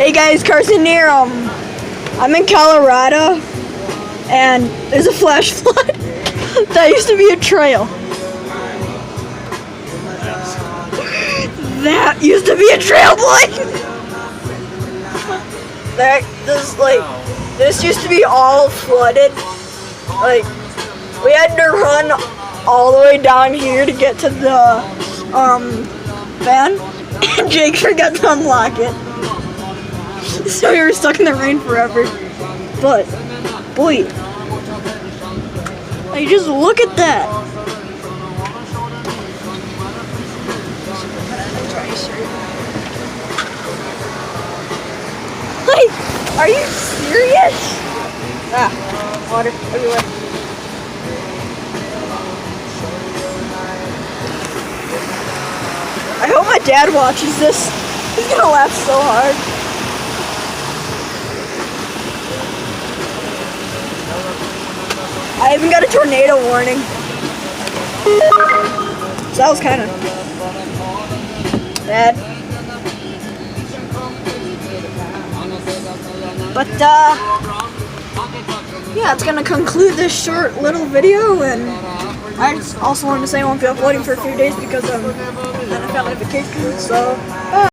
Hey guys, Carson here. I'm in Colorado, and there's a flash flood. That used to be a trail. That used to be a trail, boy. This used to be all flooded. Like, we had to run all the way down here to get to the van, and Jake forgot to unlock it. So we were stuck in the rain forever. But, boy, like, just look at that. Like, are you serious? Ah, water everywhere. I hope my dad watches this. He's gonna laugh so hard. I even got a tornado warning. So that was kind of bad. But yeah, it's gonna conclude this short little video, and I just also wanted to say I won't be uploading for a few days because I'm on a family vacation, so